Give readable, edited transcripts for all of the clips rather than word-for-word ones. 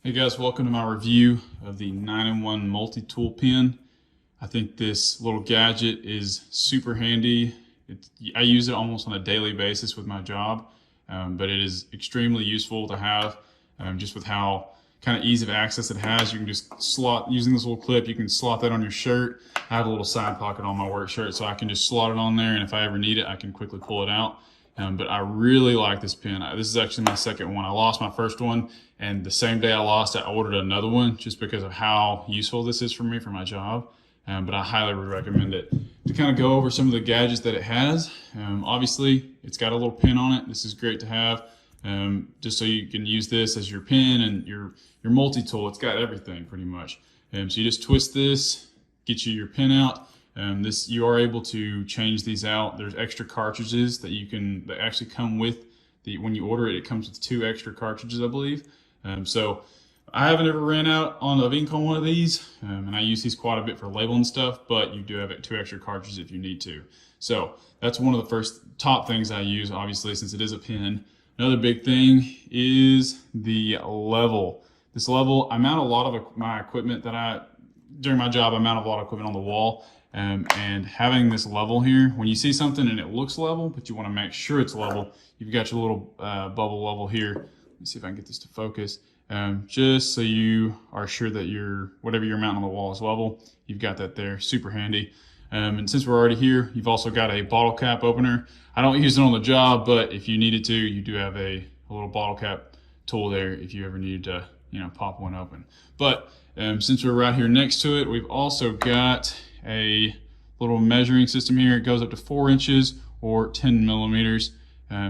Hey guys, welcome to my review of the 9-in-1 multi-tool pen. I think this little gadget is super handy. I use it almost on a daily basis with my job, but it is extremely useful to have just with how kind of ease of access it has. You can just slot, using this little clip, you can slot that on your shirt. I have a little side pocket on my work shirt, so I can just slot it on there, and if I ever need it, I can quickly pull it out. But I really like this pen. This is actually my second one. I lost my first one, and the same day I lost it, I ordered another one just because of how useful this is for me for my job. But I highly would recommend it. To kind of go over some of the gadgets that it has, obviously it's got a little pen on it. This is great to have, just so you can use this as your pen and your multi-tool. It's got everything pretty much. So you just twist this, get you your pen out. You are able to change these out. There's extra cartridges that actually come with when you order it. It comes with 2 extra cartridges, I believe. So I haven't ever ran out of ink on one of these, and I use these quite a bit for labeling stuff, but you do have 2 extra cartridges if you need to. So that's one of the first top things I use, obviously, since it is a pen. Another big thing is the level. This level, I mount a lot of my equipment during my job, I mount a lot of equipment on the wall. And having this level here, when you see something and it looks level, but you want to make sure it's level, you've got your little bubble level here. Let me see if I can get this to focus. Just so you are sure that whatever you're mounting on the wall is level, you've got that there, super handy. And since we're already here, you've also got a bottle cap opener. I don't use it on the job, but if you needed to, you do have a little bottle cap tool there if you ever needed to, pop one open. But since we're right here next to it, we've also got a little measuring system here. It goes up to 4 inches or 10 millimeters.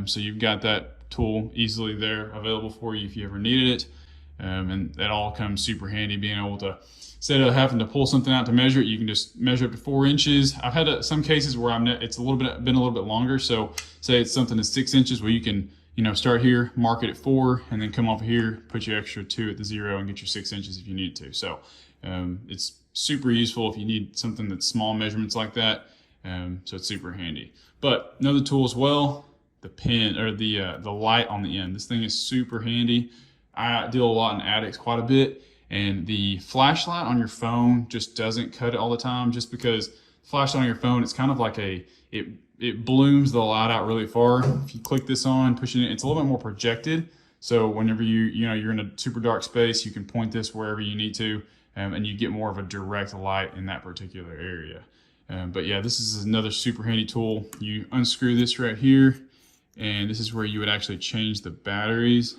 So you've got that tool easily there available for you if you ever needed it. And that all comes super handy, being able to, instead of having to pull something out to measure it, you can just measure up to 4 inches. I've had some cases where it's been a little bit longer. So say it's something that's 6 inches, where you can start here, mark it at 4, and then come off here, put your extra 2 at the 0, and get your 6 inches if you need to. So it's super useful if you need something that's small measurements like that. So it's super handy. But another tool as well, the pen, or the light on the end. This thing is super handy. I deal a lot in attics quite a bit, and the flashlight on your phone just doesn't cut it all the time, just because the flashlight on your phone, it's kind of like it blooms the light out really far. If you click this on, push it in, it's a little bit more projected. So whenever you're in a super dark space, you can point this wherever you need to, and you get more of a direct light in that particular area. But yeah, this is another super handy tool. You unscrew this right here, and this is where you would actually change the batteries.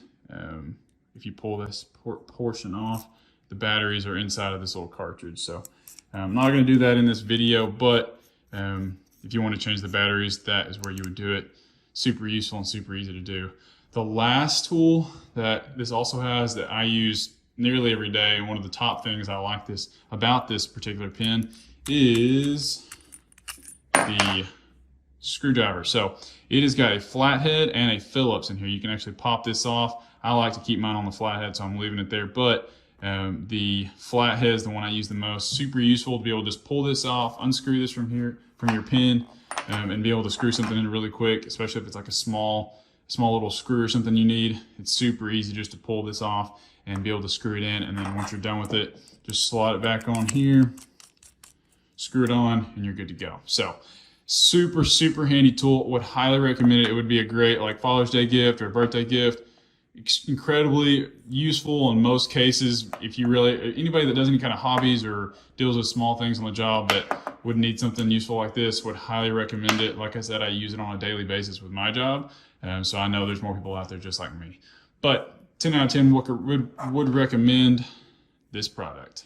If you pull this portion off, the batteries are inside of this little cartridge. So I'm not going to do that in this video, but if you want to change the batteries, that is where you would do it. Super useful and super easy to do. The last tool that this also has that I use nearly every day, and one of the top things I like about this particular pen, is the screwdriver. So it has got a flathead and a Phillips in here. You can actually pop this off. I like to keep mine on the flathead, so I'm leaving it there, but the flathead is the one I use the most. Super useful to be able to just pull this off, unscrew this from your pen, and be able to screw something in really quick, especially if it's like a small little screw or something you need. It's super easy just to pull this off and be able to screw it in, and then once you're done with it, just slide it back on here, screw it on, and you're good to go. So super, super handy tool. Would highly recommend it. It would be a great Father's Day gift or a birthday gift. Incredibly useful in most cases. If anybody that does any kind of hobbies or deals with small things on the job that would need something useful like this, would highly recommend it. Like I said, I use it on a daily basis with my job, so I know there's more people out there just like me. But 10 out of 10 would recommend this product.